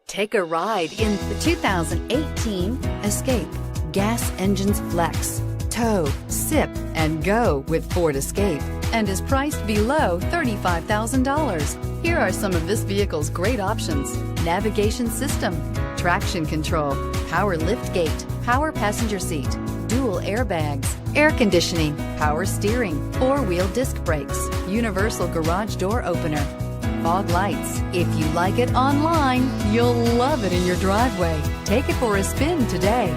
Take a ride in the 2018 Escape. Gas engines flex, tow, sip, and go with Ford Escape, and is priced below $35,000. Here are some of this vehicle's great options: navigation system, traction control, power liftgate, power passenger seat, dual airbags, air conditioning, power steering, four-wheel disc brakes, universal garage door opener, fog lights. If you like it online, you'll love it in your driveway. Take it for a spin today.